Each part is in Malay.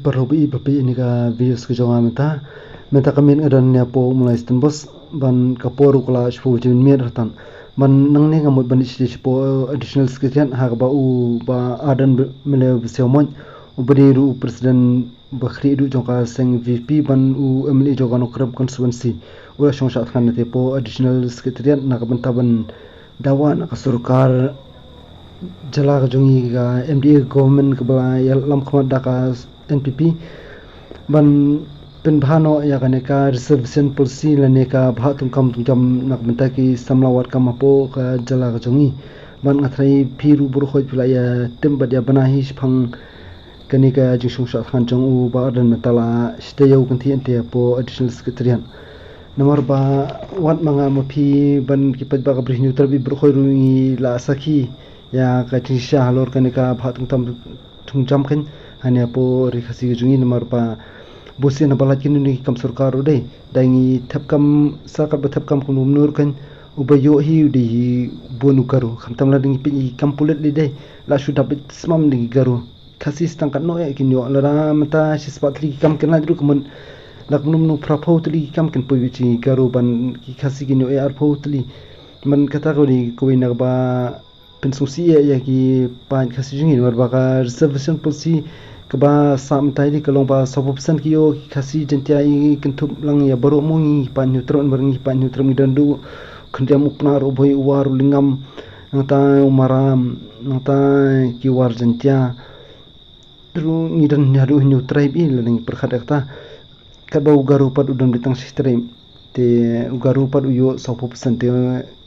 perhobi ini ka videos ke jonga meta kamin adan nya po mulai bos ban kaporu kala shpo jin mir tan ban nang ne ngamut ban po additional skitian ha ba u ba adan mele semon ubri ru president bakhri ru jonga seng vp ban u mle jonga no krab constituency ura shongsa khan te po additional skitian na ka ban taban dawa na ka surkar jala ka jongi ga mda government ka ba lam khama da ka npp ban pen bhano ya ka reservation policy lane ka bha tum kam tum jam nak benta ki samlawat kam apo ka jala ka jongi ban ngathrai phiru bur khoi pula ya temba dia banahi phang kani ka jisung sha khan jong u ba dan metala stay yau kan thi ante po additional secretariat nomor ba wat manga mapi ban ki pad ba ka brihnu tarbi bur khoi ruingi la sakhi ya ka tisha halor kani ka bha tum tam thung jam khan hanya po rikhasi jungi nomor ba bosi na balat kini ni kam sarkar dai dangi thapkam sakat ba thapkam kum nur kan ubayo hi di bonu karu khamtam la dingi pi kam pulet li dai la shu dabit smam dingi garu khasis tangkat no ya kinyo la mata sispat li kam kan la dru kumun lak num no prapau tli kam kan pui chi garu ban ki khasi kinyo ar pau tli man kata ko ni ko ina ba pensusi ya ki pan khasi jungi war ba ka reservation policy kaba sam tai di kalong ba 100% kiyo khasi jentia i kentup lang ya baru mungi pan neutron barngi pan neutron dandu khandam upna ro bhoi war lingam nata umaram nata ki war jentia dru ngidan nyaru neutrai bi lening perkhadakta kaba ugaru pad udam ditang sistem te ugaru pad uyo 100% te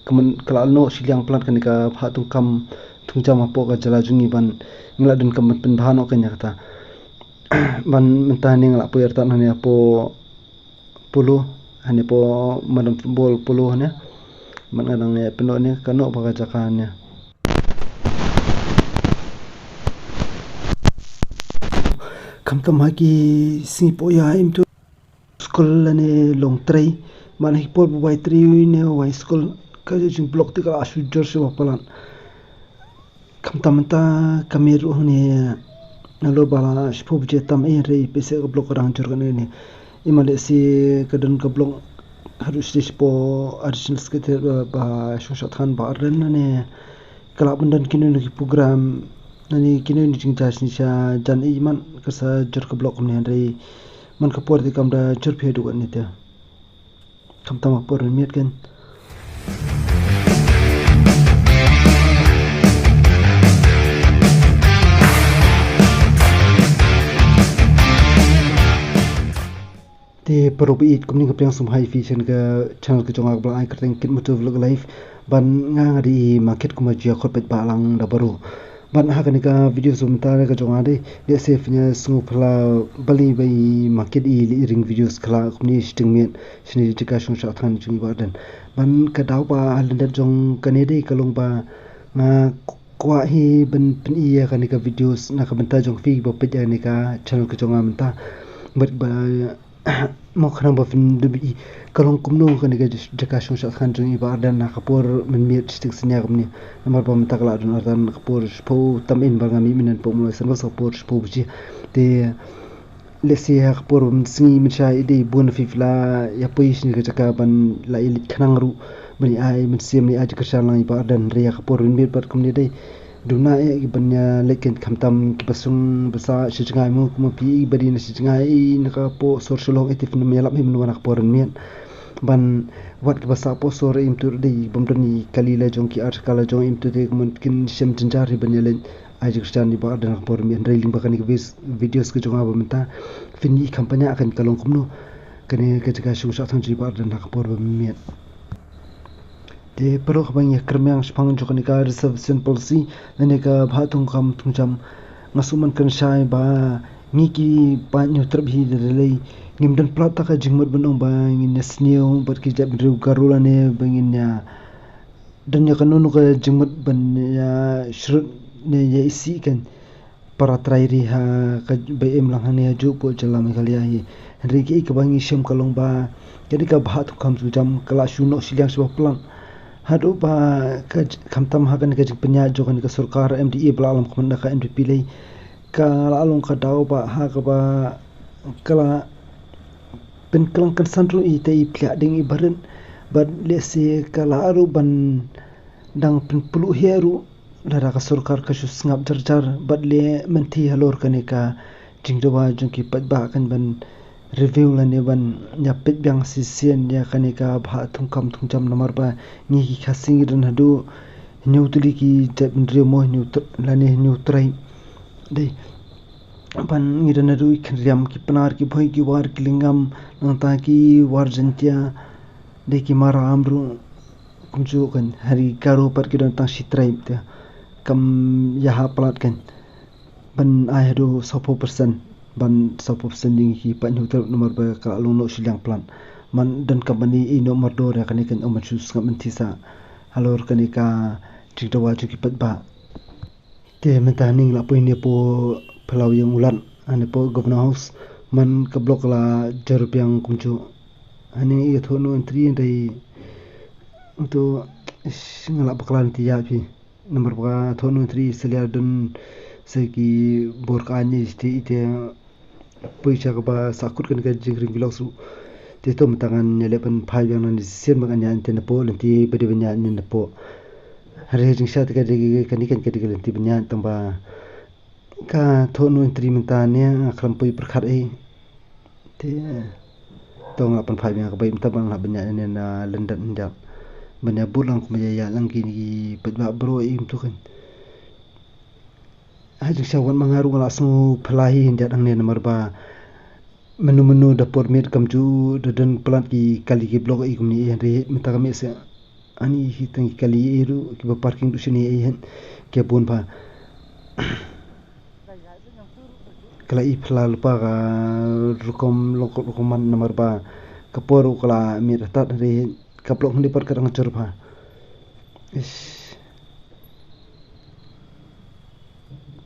kemen kelalno silang plat kanika phatung kam thungjam apo ka jala jungi ban ngladun kam pen bhano kanya kata ban mentani ngalak po yartan hanya po puluh hanya po madam football puluh hanya man ngadang ya peno ni kano bagajakannya kam tamaki sipo ya imtu school ne long tray man hipol bai tri ne wai school ka jing block tika asu jersey wapalan kam tamanta kameru ne nalo bala shpo bje tam e re pese ka blok rang jor ne imale si kadon ka blok harus shpo additional skater ba shoshat khan ba ren ne kala bundan kinu ni program nani kinu ni jing jas ni sha jan e man ka sa jor ka blok ne re man ka por di kam da jor phe du ne ta kam tam por miet ken te perobi kumning kapeng sumhai vision ka channel ke jonga bla ai kerteng kit motor vlog live ban nga ngari market kuma jia khopet balang da baru ban ha kanika video sumta ka jonga de de safe nya sungu phla bali bai market i ring videos khala kumni sting men sini tika shung sha than chung ba den ban ka daw ba halender jong kane de kalong ba nga kwa hi ban pin i kanika videos na ka banta jong fi ba pe kanika channel ke jonga menta but ba mo khana ba fin dubi kalong kumno kan ga jaka shong sha khan jung ibar dan na kapor men mi stik sinya gamni namar ba mata kala dun ardan kapor spo tam in ba ngami minan po mo san ba sapor spo buji te lesi ha kapor singi mi sha ide bun fifla ya pois ni ga jaka ban la ilit khanang ru bani ai men sim ni aji ka sha lang ibar dan re kapor mi bat kumni dai duna e banya leken khamtam ki pasung basa shijngai mu kuma pi bari na shijngai na ka po social active na melap him na poran mian ban wat ki basa po sore im tur dei bomdani kalila jong ki art kala jong im tu de mungkin shem janjar ri banya len aji kristan ni ba dan por mian railing bakani ki videos ke jong aba menta fini kampanya akan kalong kumno kane ke jaga shung sa thang ji ba dan ka por mian de pero khabang ya kermang spang jokani ka reservation policy nane ka bhatung kam thungjam ngasuman kan shai ba ngiki pa nyu trabhi de lei ngimdan plata ka jingmot banong ba ngin nesneo bat ki jab ru garula ne bangin ya dan ya kanunu ka jingmot ban ya shrut ne ya isi kan para trairi ha ka bm lang hane ju po jalam khalia hi riki ka bangi shem kalong ba jadi ka bhatung kam jam kala shuno silyang sebab plan hadu ba ka khamtam ha kan ka jing penya jo kan ka sarkar mda bla alam khmanda ka mdp lei kala alung ka daw ba ha ka ba kala pen kelang kan sandru I te I plak ding I baran ban le se kala aru ban dang pen pulu heru lara ka surkar ka shus ngap jar bat le menti halor ka ne ka jingdawa jungki pat ba kan ban review la ne ban ya pet byang si sien ya kanika bha thungkam thungjam namar ba ni ki khasing ran hadu nyutli ki jabndre mo nyut la ne nyutrai dei ban ngiran hadu khriam ki panar ki bhoi ki war ki lingam nangta ki war jantia de ki mara amru kumju kan hari karo par ki dan tang sitrai te kam ya ha plat kan ban ai hadu 100% ban 100% ding ki pa nyutel nomor ba ka alung no silang plan man dan company I nomor do ra kan ikan omat sus ngam tisa halor kan ka jigdawa juki pat ba te metaning la poin ne po phalau yang ulan ane po governor house man ka blok la jarupiang kumju ani I thono entry dai to ngala baklan ti ya pi nomor ba thono entry selia don segi borkani sti ite puisa ka ba sakut kan ka jingring biloksu te to mtangan nyelepan phai yang nan sien makan yan te napo lenti bede benya ni napo hari jing sha ka de kan ikan ka de lenti benya tamba ka thonu entry mentania akram pui perkhat ai te tong apan phai yang ka bai mtabang la benya ni na London njak benya bulang kumaya ya lang kini petba bro im tu kan hajik sawan mangaru ngala su pelahi hindat ang ne nomor ba menu-menu dapur mit kamju dan pelat ki kali ki blog I kumni hari minta kami se ani hitang kali iru ki ba parking tu sini hen ke pun ba kala I phla lupa ka rukoman nomor ba kaporu kala mit tat hari kaplok ndi par karang chur ba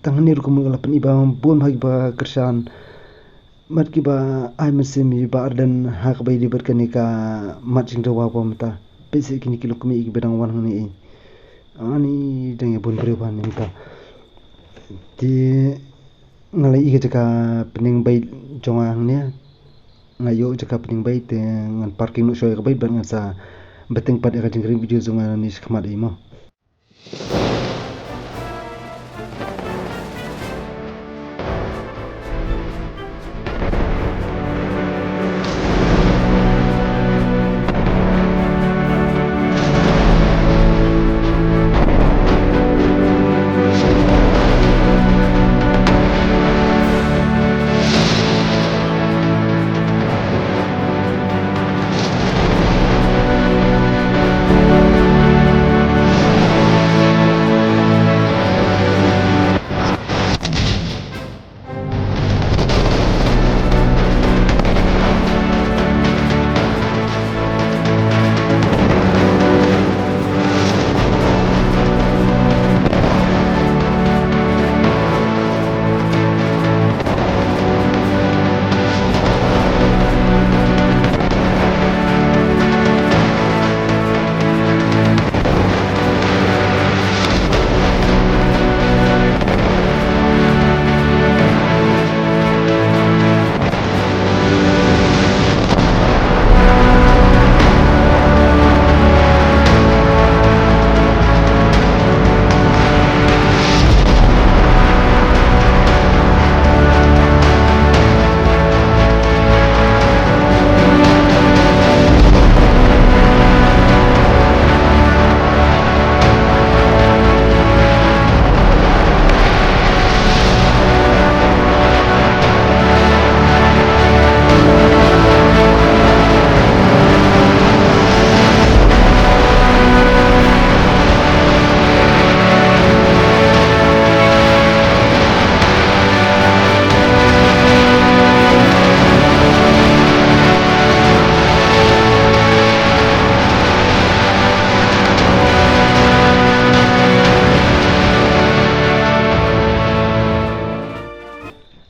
tangani rukum ngalapan iba bon bagi ba kersan mat ki ba ai mesim ba ardan hak bai libat kanika mat jing dawa ba mata pese kini kilo kumi ki bedang wan ngani ani dang bon bre ban mita ti ngalai I jaka pening bai jonga hangnya ngayo jaka pening bai te ngan parking no shoy ka bai ban sa beteng pad ka jingring video zonga ni khmat imo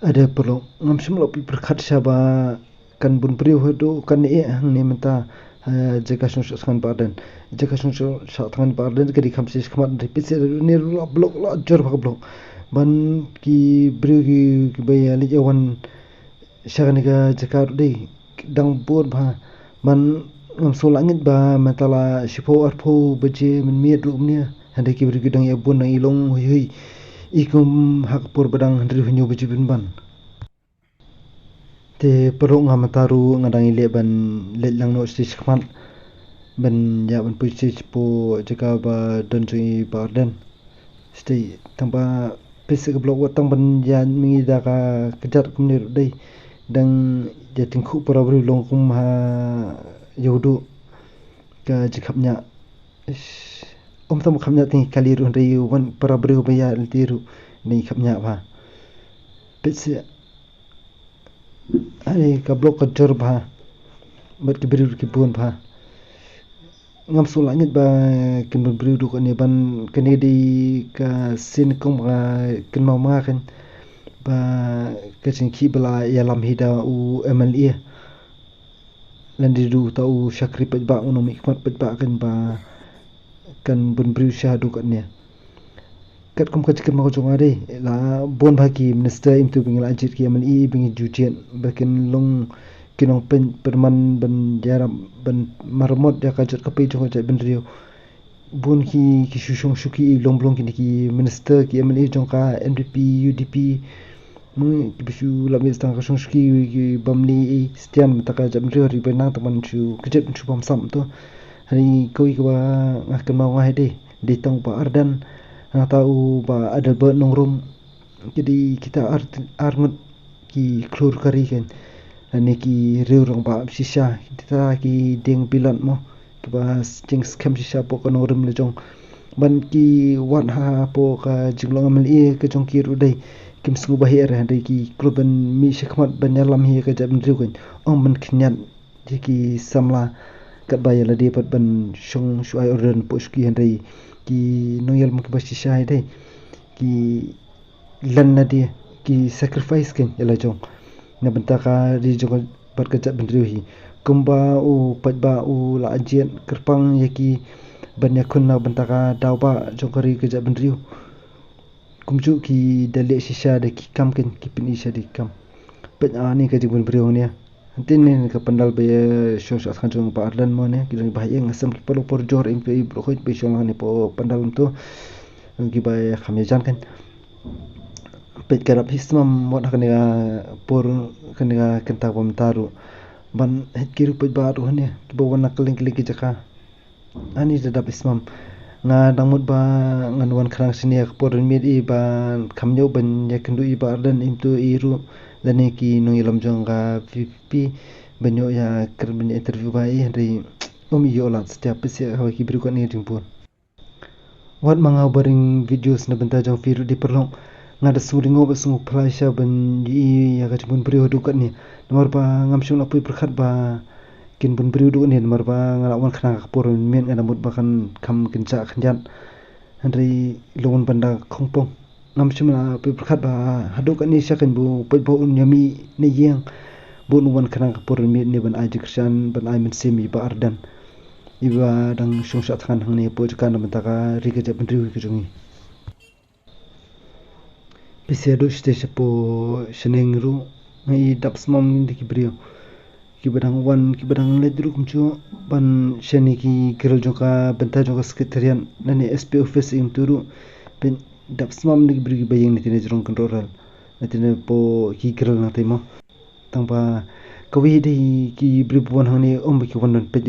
ada perlu ngamsim lo berkat syaba kan bun priu hadu kan hang ni menta jaka sunsu kan badan jaka sunsu sa tangan badan ke di kamsis khamat repeat ni blok la jor blok ban ki brio ki bayali jawan syagniga jakar dei dang bod ba man ngam solangit ba matala shipo arpo baje min miet rumnia hande ki brio dang ya bon nang ilong hui ikum hak por badang handri hunyu baje bin ban te perong ngamataru ngadang ile ban let lang no stis kman ban ya ban puisi po jaka ba donjui barden stay tamba pesek blok watang ban ya mingi da ka kejar kumnir dei dang ya tingku para bri long kum ha yodu ka jikapnya tam khamnya ting kaliru dei wan para bri baya tiru nei khamnya ba pese ai ka blok ka jor ba bat ki bri ki pun ba ngam sulangit ba kin bri du kan ban kene di ka sin kong ba kin mau ma kan ba ka chin ki bala ya lam hida u MLA landi du tau syakri pet ba uno mi kmat pet ba kan ba kan bun bri sha du kan ne kat kom ka chikan mau jong ade la bon ba ki minister imtu bingil ajit ki MLA bingi jujian bakin long kinong pen perman ban jaram ban marmot ya kajat kape jong jat ben rio bun ki shushong shuki long blong ki minister ki MLA jong ka MDP UDP mui bisu lamis tang ka shong shuki ki bamli stian mataka jat ben rio ri benang taman chu kajat chu pam sam to hari koi ka ngakan mau ngai de tong pa ardan na tau ba ada ber nongrum jadi kita arngut ki klur kari kan ane ki reurang ba sisa kita ki deng bilan mo ki ba jing scam sisa po kono rum le jong ban ki wan ha po ka jinglong amal e ke jong ki ru dai kim sungu bahir ha dai ki kluban mi shikmat ban yalam hi ka jab ndru kan ong ban khnyan ki samla kat ba yala de pat ban shong shuai oren po ski han dai ki noyal mo ki ba sisa dai ki lan na dia ki sacrifice kan yala jong na bentaka di jong berkejap bendrihi kumba u patba u la ajian kerpang yaki banyakun na bentaka dauba jongkari kejap bendriu kumju ki dalik sisa de ki kam ken ki pin isa de kam pet ani ka jing bendriu ne antin ne ka pandal be shos khan jong pa arlan mo ne ki jong bahaya ngasam ki palo por jor ing pe brokoi pe shong ne po pandal to ki ba khamya jan kan pet karap hismam mod hakaniga por kaniga kenta pom taru ban het kiru pet baru hane bo wana kling ki jaka ani dadap ismam nga dangmut ba ngan wan khrang sinia por mit i ba khamnyo ban yakendu i ba dan imtu iru dane ki no ilam jonga VP banyo ya kerben interview ba i hari yola setiap pesi hawa ki biru kan ni timpur wat manga baring videos na benta jong firu di perlong ngada suringo ba sungu praisha ban i ya ka bun brio du kan ni nomor ba ngam shung apui perkhat ba kin bun brio du ni nomor ba ngala wan khna ka por men ngada mut ba kan kham kincha khanjan handri lon banda khongpong ngam shung na apui perkhat ba hadu kan ni syakan bu pet bo nyami ni yang bu wan khna ka por men ni ban aji krishan ban ai men semi ba ardan iba dang shung shat khan hang ni po kan ban ta ka ri ka ja ban brio ki jongi Pisiado stage po sheneng ru ngai dap smam di kibrio ki badang wan ki badang le dru kumchu ban sheni ki girl joka benta joka sekretarian nani SP office ing turu pen dap smam di kibrio bayeng ni tine jrong control natine po ki girl na temo tangpa kawi di ki bri bon hangni ki wan pe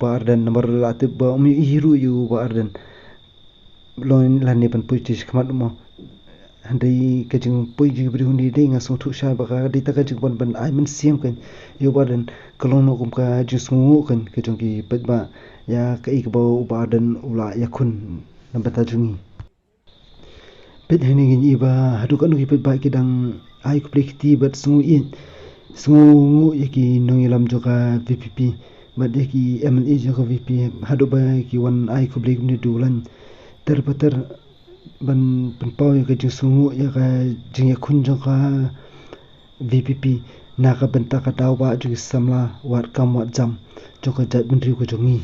bar dan nomor latib ba hiru yu bar dan loin lani pan puitis khamat mo handai kajing pui ji bri hundi dei nga song thu sha ba ka dei ta kajing ban ban ai men siam kan yo ba den kalong no kum ka ji sungu kan kajong ki pet ba ya ka ik ba ba den ula ya khun nam bata jungi pet hene gi ba hadu kan ki pet ba ki dang ai ku plekti bat sungu in sungu yaki nongilam joka VPP ba de ki MLA joka VP hadu ba ki wan ai ku blek ni dulan terpater ban penpau ya ka sungu ya ka jing ya khun jong ka VPP na ka benta ka daw ba ju samla wat kam wat jam jong ka jat bendri ko jongi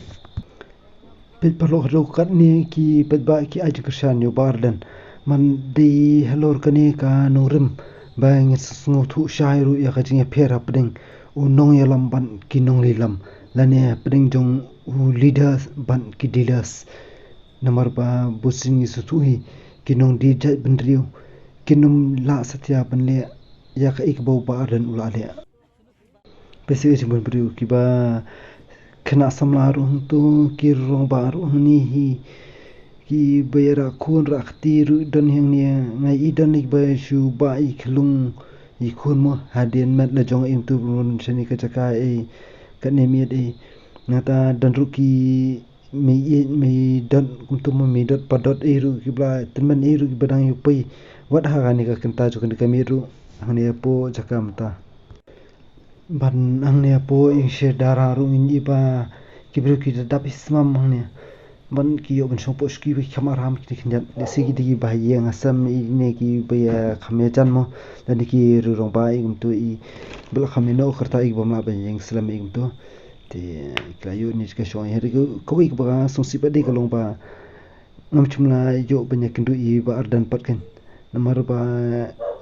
pet parlo ro kat ni ki pet ba ki aj krishan yo bardan man di halor kani ka nurim bang sungu thu shairu ya ka jinga phera pding unong yalam ban kinong lilam lane pding jong leaders ban ki dealers namar ba busing su thu hi kinong di jai bendriu kinum la satya banle ya ka ik bau ba dan ulale pesi jimbun beriu kiba kena samlaru tu kirong baru ni hi ki bayara kun raktiru dan yang ni ngai idan ik bay shu ba iklung ikun mo hadin mat la jong im tu run shani ka chaka e kanemi e ngata dan ruki mi dan kuntum mi dot padot eru ki bla teman eru ki badang yu pai wat ha gani ka kenta jo kan kamiru hani po chaka mata ban ang ne po ing she dararu in iba kibru ki dap ismam ne ban ki yo ban shop ski bi kamaram ki kinjan desi ki di ba ye ngasam ne ki ba khame chan mo dan ki ru rong ba ing tu I bla khame no kharta ik ba ma ba yeng slam ing tu te klayo ni ka shon her ko ik ba so si ba de ka long ba ngam chumla yo ba ne kindu I ba ardan patkan namar ba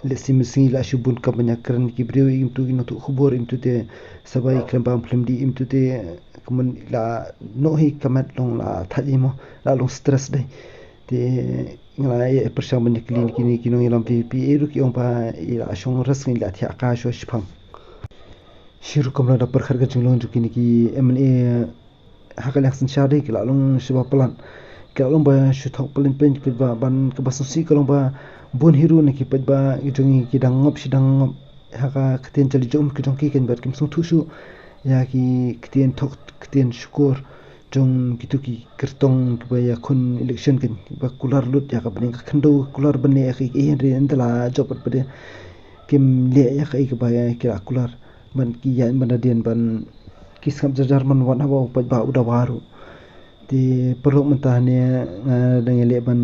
lesi misi la shubun ka banyak keren ki brio im tu no tu khubor im tu te sabai klem bam film di im tu te kemen la no hi kamat long la thaji mo la long stress dai te ngala ye persang banyak klin kini kino yalam pi eru ki om pa ila shong ras ngi la thya ka sho shpang shiru kamla da par kharga jinglong ju kini ki mna hakal yaksan shade ki la long shiba plan ki la long ba shu thok plan pen ki ba ban ka basusi ka long ba bun hiru ne ki pajba ijongi ki dangop sidang haka kten chali jom ki jong ki ken bat kim sung thusu ya ki kten thok kten shukur jong kituki kertong ki ba ya kun election ken ba kular lut ya ka bani ka khando kular bane ya ki en re ndala jobat bade kim le ya ka ki ba ya ki kular ban ki ya ban den ban ki sam jarman wan hawa pajba uda waru di perlu mentahnya dengan leban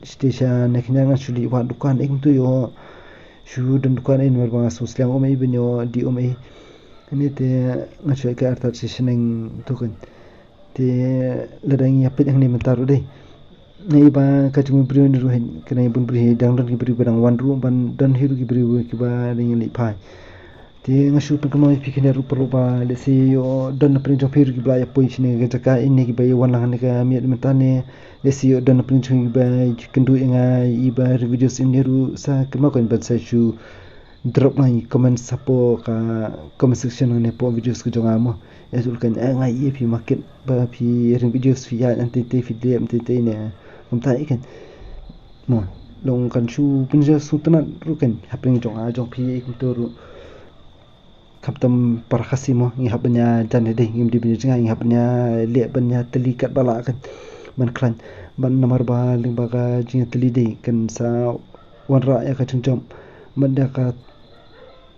station nak kena ngasuli wa dukan ing tu yo shu dan dukan in berbang sosial omai benyo di omai ini te ngasui ke artat station ing tu kan te ladang ya pet yang ni mentaru deh ngai ba ka chung bri ni ruhen kena bun bri dang dan ki bri barang wan ru ban dan hiru ki bri ki ba dengan li pai te ngasu pengkemai pikir ru perlu ba lesi yo dan prin jong phiru ki bla ya poi chine ga jaka inni ki bai wan lang ka mi mentane lesi yo dan prin jong ki bai kendu inga I ba videos in ru sa kema kon bat sa shu drop ngai comment sapo ka comment section ne po videos ku jong amo esul kan ngai ye pi market ba pi ring videos fi ya anti te fi de anti te ne umta ikan mo long kan shu pinja sutana ru kan hapeng jong a jong pi ku to ru kaptam parkhasimo ngi habnya jan de ngim di binja ngi habnya le banya telikat bala kan ban klan ban namar ba ling ba ka jing teli de kan sa wan ra ya ka chungchom man da ka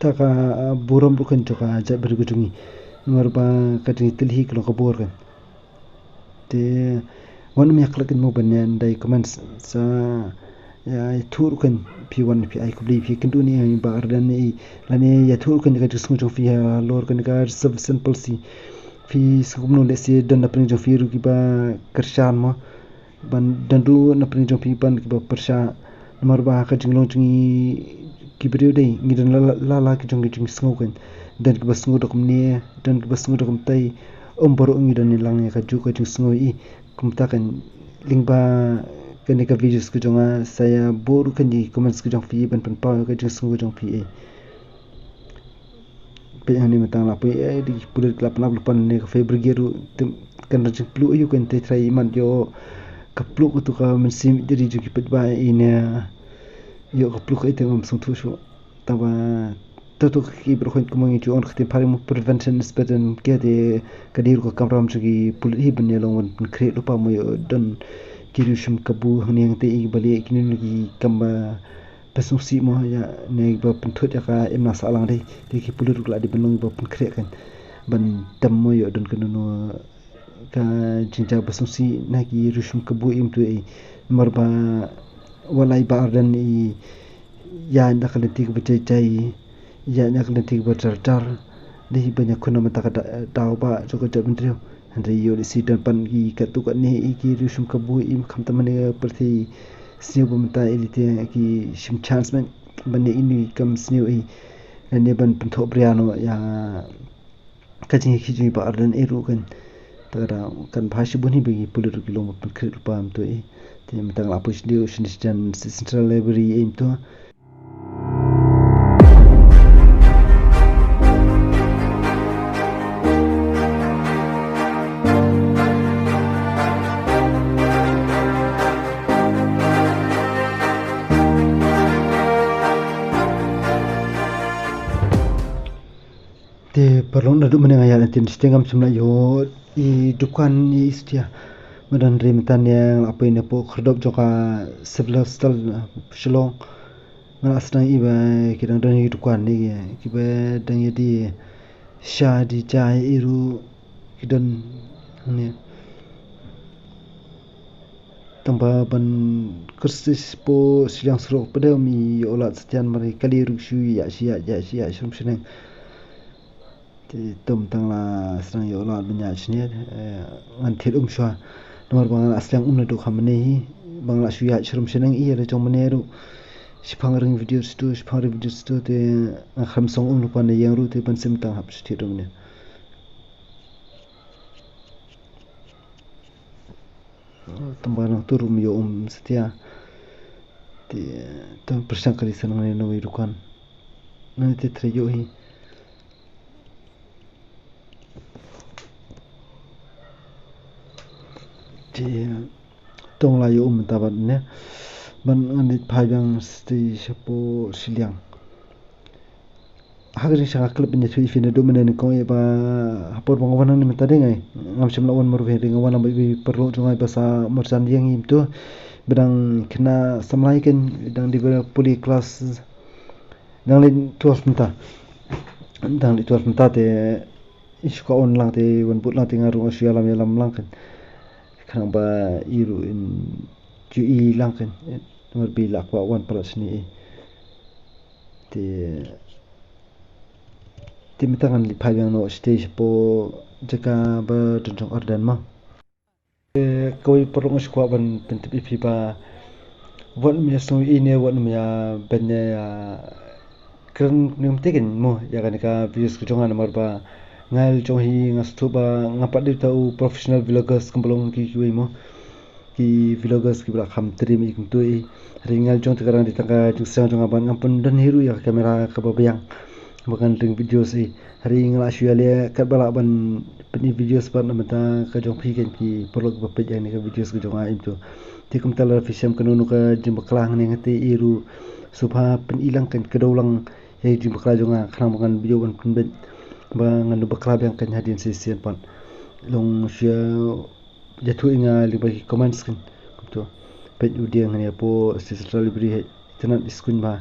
ta ka buram bukan joka ja bergujungi namar ba ka jing teli ka ko bor kan te wan mi aklakin mo banyan dai comments sa ya tur kan P1 pi ai kubli pi kendu ni ba ardan ni lane ya tur kan ka jismu jo fi lor kan ka sub simple si fi sugno le si dan apni jo fi ru ki ba karshan mo ban dandu na apni jo fi ban ki ba persha nomor ba ka jinglong jingi ki brio dei ngi dan la ki jong jing sngo kan dan ki ba sngo dokum ni dan ki ba sngo dokum tai baro ngi dan ni lang ka ju ka jing sngo I kumta kan lingba kani ka videos ko jonga saya boru kani comments ko jong fi ban pan pa ka jing sungu jong fi pe ani matang la pe di pulit klap na pan ne ka fe brigeru kan jing plu yu kan te trai man yo ka plu ko to ka men sim diri ju ki pet ba ina yo ka plu ka ite ngam sung tu shu ta ba to ki bro khon ko ngi ju on khte pare mo prevention is better than ke de ka dir ko kamram ju ki pulit hi ban ne long wan kre lu pa mo yo don kiri shum kabu hang te I bali kini lagi kamba pesungsi mo ya ne ba penthut ya ka emna salang dei te ki pulur la di benung ba pen krek kan ban tam mo yo don kan no ka jinja pesungsi na ki rushum kabu im tu marba walai ba ardan I ya na kan ti ba chai ya na kan ti ba tar dei banyak kuna mata ka daw ba so ka jabun trio Andre yo si dan pan ki katu kan ne I ki rusum kabu im kham tamane perthi sniu bumta elite ki shim chance men ban ini kam sniu I ne ban pentho briano ya kajing ki ba arden eru kan tara kan bhashi buni bagi pulir kilo mo penkrit pam to te metang la push dio shin central library aim to te perlu nadu menengah ya nanti setengah semula yo I dukan I istia medan rimtan yang apa ini po kherdop joka sebelah stel shalong ngal asna iba kidang dan dukan ni kiba dang yadi sha di jai iru kidan ni tambah ban kursis po silang serok pada mi olat setian mari kali rukshu ya sia shum seneng tum tang la serang yo la benya chne ngan thil shwa nomor bang aslang na du khamne hi bangla shuya chrum seneng I le chong mane ru sipang ring video stu te kham song lupa ne yang ru te ban sim tang hap sti rum ne tambah turum yo setia te to persang kali senang ne no irukan nanti treyo hi tong la yo tabat ne ban nganit phajang sti shapo siliang hagri sanga klub ne thui fina do menen ko ba hapor bang wan ne meta dengai ngam sim lawan mar ve ring wan bi perlu jungai basa marsan yang im to bedang kena samlai ken dang di puli kelas dang lin 12 menta dang di 12 menta te isko on lang te wan put lang te ngaru asyalam yalam lang kan khang ba iru in ju I lang kan nomor bi lak wa 1 plus ni te mitangan li phajang no stage po jaka ba tunjong ardan ma koi perlu skwa ban pentip ipi ba wan mi so ine wan mi ya benya ya kren nim tegen mo ya kan ka views ko jonga nomor ba ngal jong hi ngastu ba ngapat di tau professional vloggers kemblong ki mo ki vloggers ki bla kham trim I tu I ringal jong tegarang di tangga jung jong ban ngampun dan hiru ya kamera ka bayang bakan ring video I hari ngala syale kat bala ban pen videos ban mata ka jong phi ken ki perlu ba pej ni ka videos ko jong aim tu tikum tala fisam kanu ka jim baklang ne ngati iru supha pen ilang kan kedaulang ya jim bakla jong khang bakan video ban kun bet ba nganu bakla yang kan hadin sesian pan long sia jatu inga libagi comments kan tu pej udia ngani po central library tenan iskun ba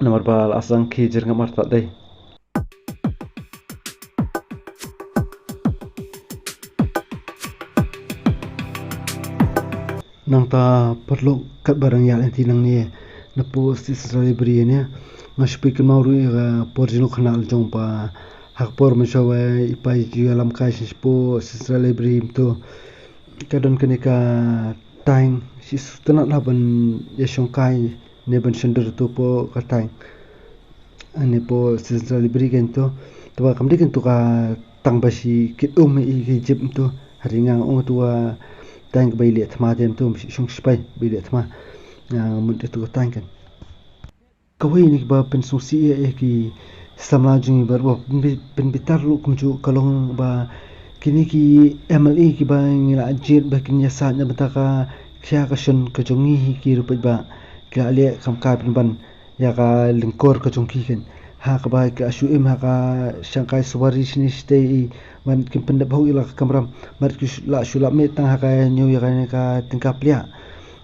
nomor bal asang ki jer ngamar tak dai nang ta perlu kat barang ya nanti nang ni na po central library ne ngaspi kan mau ru porjino khanal jong pa hakpor mashawa ipai ji alam kai po central library to kadon kenika tang si sutana laban yashong kai ne ban sender to po katang ane po central library gen to tuwa kamdi gen to ka tangbasi kit I jip to haringa tuwa tang bai le thma dem to shong spai bai le thma mun te to tang kan kawai ni ba pen so si ki samla jing bar ba pen bitar lu kumju kalong ba kini ki MLA ki ba ngila jet ba kinya sa nya bataka kya ka shon ka jongi ki rupai ba kya le kam ka pin ban ya ka lingkor ka jongki ken ha ka ba ka shu im ha ka shangkai suwari sini stay man kim pendap ho ila kamram mar ki la shu la me tang ha ka nyu ya ka tingkap lia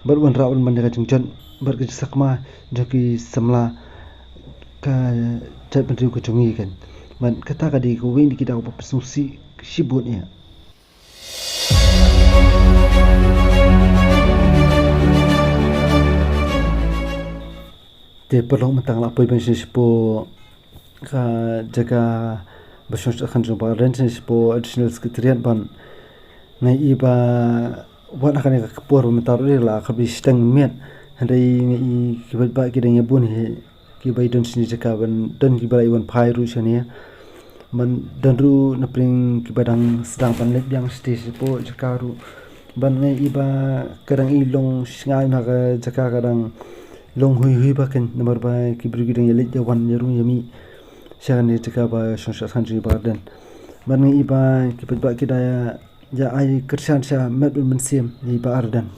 bar ban ra ban ka jungjan bar ki sakma joki samla ka chat ban ka jongi ken man kata ka di ko wen di kita ko pesusi sibutnya te perlu mentang la poi pension sipo ka jaga bersyukur akan jumpa rensen sipo additional secretariat ban ngai iba buat akan yang kapur mentar ni lah kabi steng miat hari ni kibat ba kita nya bun he kibai don sini jaka ban don kibai wan phai ru sania man dan ru na pring kibadang sedang panlet yang stage po jaka ru ban ngai iba kadang ilong singai maka jaka kadang long hui ba kan nomor ba kibri gidang yelit ya wan yaru yami sian ni jaka ba shonsha sanji barden ban ngai iba kibat ba kita ya ai kersan sha met mensim di ba ardan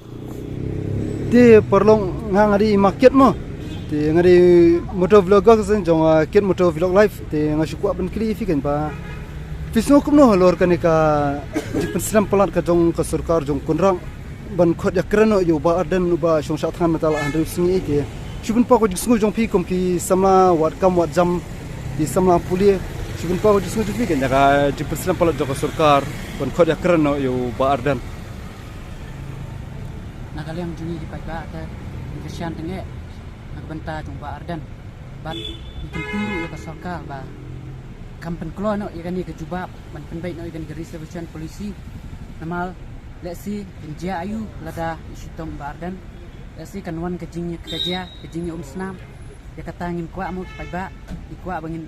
ti perlong ngari market mo ti ngari motor vlogger sen jong kit motor vlog live ti ngasu ku ban kli fikan ba fisno kumno lor kanika di pensram pelat ka jong ka sarkar jong kunrang ban khot ya krano yu ba ardan ba shong sha than matal andru singi ke shubun pa ko jisngu jong pi kom ki samla wat kam wat jam di samla puli shubun pa ko jisngu jong pi kan ya di pensram pelat jong ka sarkar ban khot ya krano yu ba ardan nakaliang juni di pagka ta Christian tenge nagbanta jong ba ardan bat ikenturu ya ka sarkar ba kampen klo no ikani ke jubab ban penbait no ikani ke reservation polisi namal lesi injia ayu lada isitom ba ardan lesi kanwan ke jingnya snam ya kata ngin kwa mo pagba ikwa bangin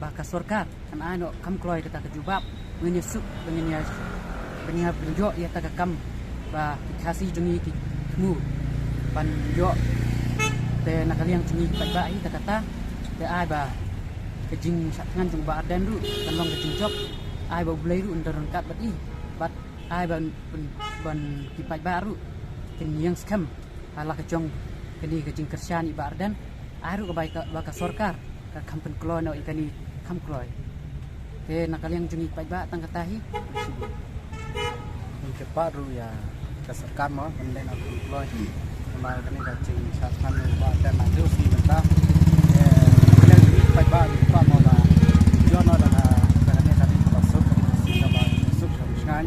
ba ka sarkar kan ano kam klo kata ke jubab ngin yesuk ngin ya benya benjo ya ta kam ba kasih jungi mu ban yo te nakaliang jungi pagba ai kata te ai ba kejing satngan jung ba ardan ru kan long kejing job ai ba bulai ru under kat bat i bat ai ban kipai baru ken yang skam ala kejong keni kejing kersian i ba ardan ai ru ka bai ka sarkar ka kampen klo no ikani kam kloi te nakaliang jungi pai ba tang katahi ke baru ya kasarkan mo pandai nak kloi mal kani kejing satngan ba ardan nanti usi mentah pai ba pa mo ba yo no da kani kani pasuk sing ba suk ngai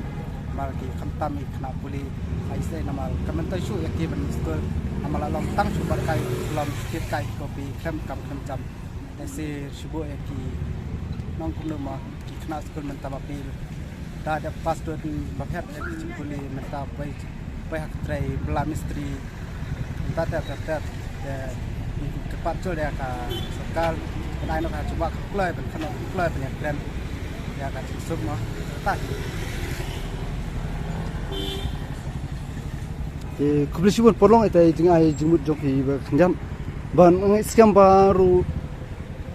mal ki khantam ikna puli ai se namal kamantai su ya ki ban skol amal long tang su bar kai lom kit kai kopi khem kam khem jam se shibo ya ki nong kum ma ki khna skol man ta ba pi da da pas do ba phet puli man ta pai hak trai bla mistri ta kepat tu dia ka sekal penai nak cuba kloi ben kena kloi banyak brand ya ka sub mah tak kublisi pun polong itu jingai jimut joki berkencan ban skam baru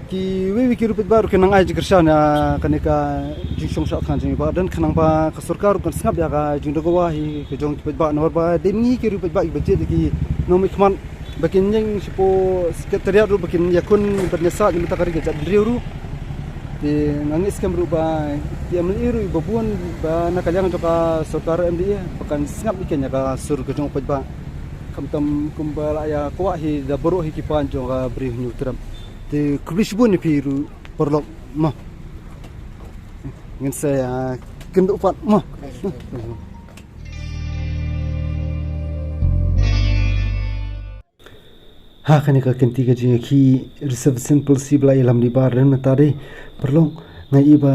ki wewi ki rupit baru kenang ai jikersan ya kanika jingsong sat kan jingi ba dan kenang ba ka sarkar kan sngap ya ka jingdo wahi ke jong ki ba nor ba demi ki rupit ba budget ki nomi khman bakin yang sipo sekretariat ru bakin yakun bernesa di mata kari gajat driu di nangis kam ru ba dia meliru babuan ba nakaliang joka sarkar MDA bakan sngap ikan ya ka sur ke jong ba kam tam kumbala ya kwa hi da boro hi ki pan jong ka bri nyu tram di kubisbun ni piru perlok mah ngin saya kenduk pat mah ha kani ka kenti ka jinga ki reservation policy bla ilam di bar ren tare perlong ngai iba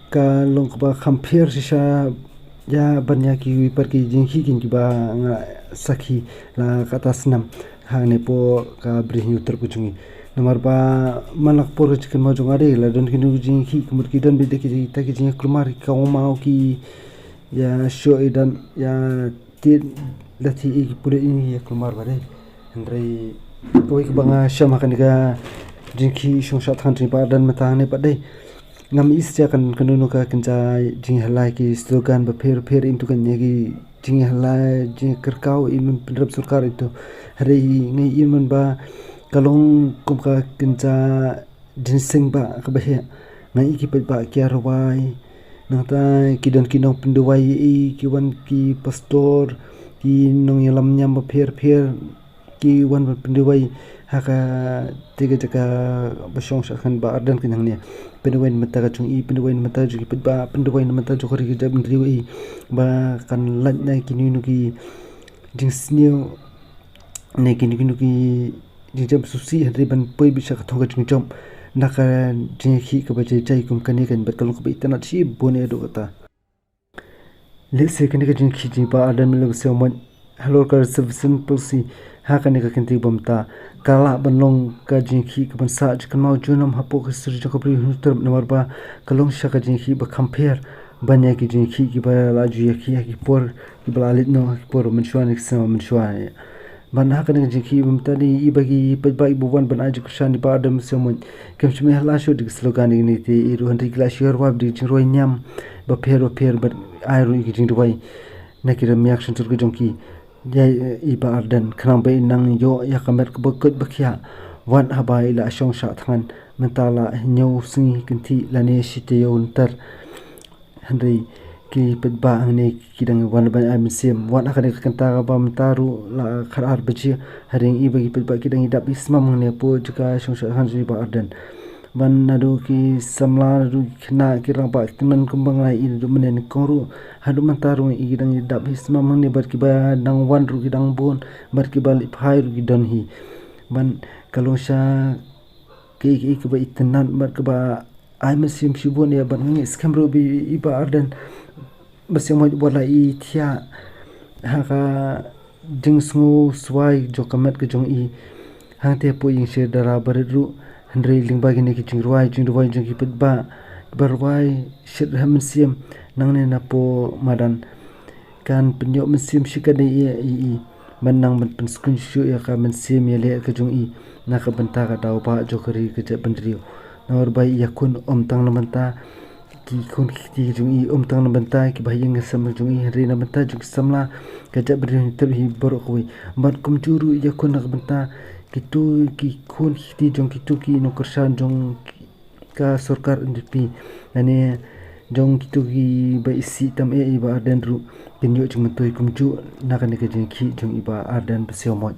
ka long ba khampir sisa ya banya ki par ki jing ki kin ki ba sakhi la kata snam ha ne po ka bri utar puchungi nomor ba manak por chicken ma jongare la don ki nu jing ki kumur ki dan bi de ki ta ki jing klumar ka o mau ki ya show idan ya ti lati ki pure ini ya klumar bare Andrei koi ke banga syam akan diga jingki shong shat han ba dan mata ne padai ngam isja kan kanunu ka kenca jing halai ki slogan ba pher into kan yagi jing halai jing kerkau imun pendrap sarkar itu hari ngai imun ba kalong kum ka kenca jinsing ba ka ba he ngai ki ba kya rawai nata kidan kinong pinduwai ki wan ki pastor ki nong yalam nyam ba pher ki wan penduwai haka tiga jaka basong sakhan ba ardan kinang ne penduwai mata ka chung i penduwai mata ju ki ba penduwai mata ju khori ki jab ndriwi ba kan lat na kini nu ki jingsnio ne kini ki jingjam susi hadri ban poi bisa ka thoga chung jom naka jing khi ka ba jai kum kani kan bat kalong ka ba itana chi bone do kata lese kani ka jing khiji ba adan mil se mo hello kar simple si ha kani ka kinti bamta kala banlong ka jing khi ka ban sa kan mau junam hapo ka sir jo kopri hunter namar ba kalong sha ka jing khi ba compare banya ki jing khi ki ba la ju ya ki por ki ba lit no ki por man shwan ki sama man shwan ban ha kani ka jing khi bamta ni ibagi ba ibu wan ban aju kushan ba adam se mo kem shme hala sho dik slogan ni te iru hanti kla share wab dik jing roi nyam ba per ba airu ki jing roi nakira mi action tur jong ki ya iba ardan khrang bai nang yo ya kamer ko bakut bakhya wan habai la shong sha thangan mentala nyau singi kinti lane shite yo untar handai ki pedba angne kidang wan ban am sim wan akane kanta ba mentaru la kharar baji haring iba ki pedba kidang idap ismam ne po juga shong sha han iba ardan ban nadu ki samla ru khna kirang ba timan kumbang lai in du menen koru hadu mantaru igidang dab hisma mangni bar ki ba dang wan ru gidang bon bar ki ba phai ru gidan hi ban kalosha ke ba itnan bar ki ba ai masim shibon ya ban ngi scam ru bi iba arden basya mo bola i thia ha ka jingsngu swai jo kamet ke jong i hang te po ing she dara bar ru Hendrai lingba gini ki jingruai jing ki pedba barwai shit ham siam nangne na po madan kan penyok mesim shikade i menang ben penskun shu ya ka mensim ya le ka jung i na ka benta ka dau ba jokari ke je pendrio nor bai yakun tang na benta ki kun ki jung i tang na benta ki bayeng sam jung i ri na benta juk samla ka je bri terhi bor koi bar kum juru yakun na benta kitu ki kun ki jong kitu ki no kersan jong ka sarkar NDP ane jong kitu ki ba isi tam e iba arden ru pinyo jong mentoi kumju nakane ke jeng ki jong iba arden besiomoy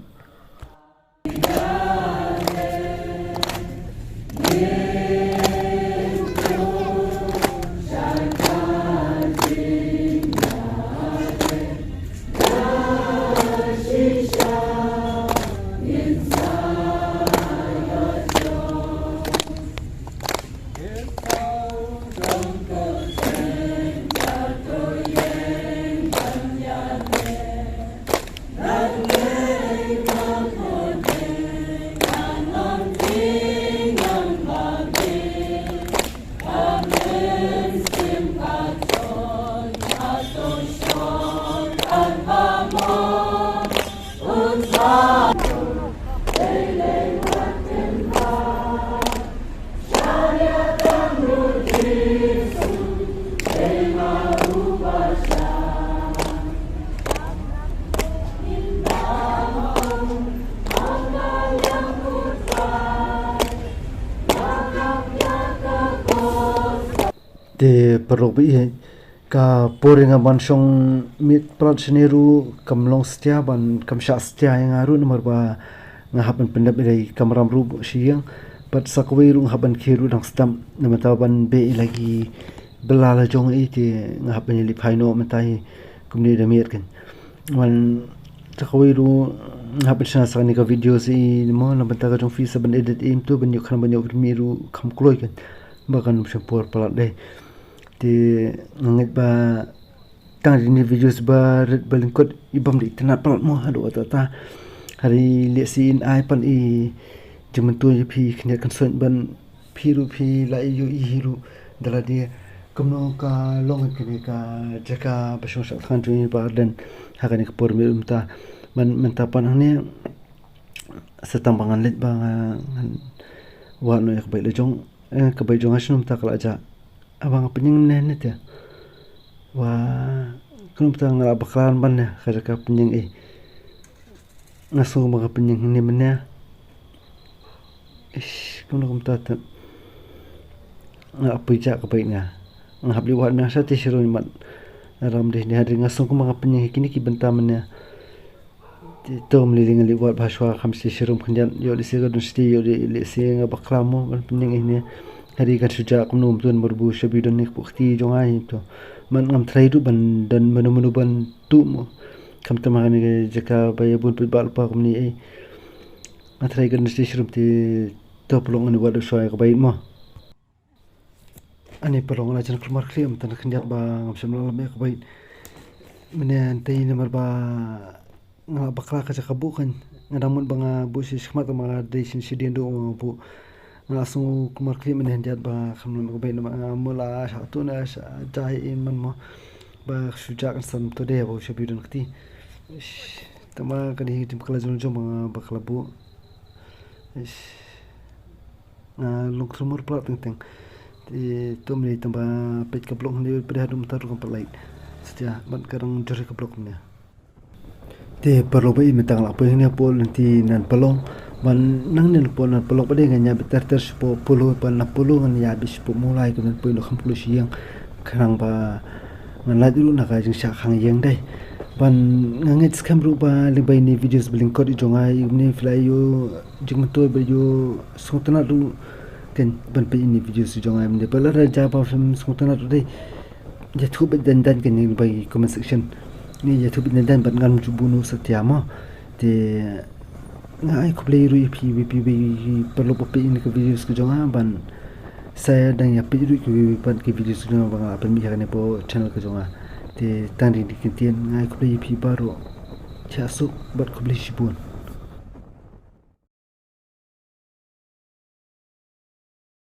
te perlobi ka poringa bansong mit pradshneru kamlong stia ban kamsha stia yang aru nomor ba ngahapan pendap dai kamram ru siang pat sakwe ru ngahapan khiru dang stam namata ban be lagi belala jong ite ngahapan li phaino matai kumni da miet kan wan sakwe ru ngahapan sana sakani ka video si mo namata ka jong fi saban edit im tu ban yokhan ban yok miru kham kloi kan bakan sempur palat dai ti ngit ba tang ni videos ba red balingkot ibam di tanat palat mo hadu ta hari le sin ai pan i jementu pi khnya kan son ban phiru phi la yu i hiru dala dia kumno ka long kini ka jaka basong sa khan tu ba dan hakani ka por mi umta man mentapan ne setambangan let ba wa no yak bai le jong ka bai jong asnum ta kala ja abang penyeng ne te wa kun ta ngara baklan ban ne ka ka penyeng ngaso ma ka penyeng ne mena kun ta ta apa ja ka bai nga ngabli wa na sa ti shiru mat ram de ne hari ngaso ko ma ka penyeng kini ki benta mena tom li li wa bhashwa khamsi shirum khanjan yo li se ga dusti yo li se nga baklamo ban penyeng ne hari kan suja kumnum tuan berbu shabidon nik bukti jongai to man ngam trai du ban dan menu ban tu mo kam tamani ke jaka baya bun put bal pa kumni atrai kan sti shrum ti to plong ani wadu shoy ka bai mo ani plong la jan kumar klim tan khnjat ba ngam samla me ka bai Mene tei nomor ba nga bakla ka kabu kan ngadamun banga bu si khmat ma desin sidien do bu nga su kumar kli mene diat ba khamnu ko be ma mula sha tu na sha jai in man mo ba shuja kan sam to de bo shabidun khti tama kan hi tim kala jon jom bakla bu lung trumur pla teng teng ti tum ni tamba pet ka blok ni pada dum tar ko palai setia ban karang jori ka blok ni te perlu ba i metang la pe ni pol nanti nan palong ban nang nen pol nan palong ba de nganya betar ter spo pulu pan na pulu ngan ya bis po mulai ko nan pulu kham pulu siang karang ba ngan la dulu na ka jing sha khang yang dai ban nganget skam ru ba le bai ni videos bling ko di jonga ni fly yo jing to ba yo sotna du ken ban pe ni videos jonga me ba la ja ba film sotna du dai ya thu ba dan dan ken ni bai comment section ni ya thu ba dan dan ban ngam chu bunu satya ma te ngai ko play ru pi perlu pe ni ko videos ko jonga ban saya dan ya pe ru ki ban ki videos jonga ba apa mi ha ne po channel ko jonga te tang di kitian ngai ko play pi baro cha su bat ko play shibun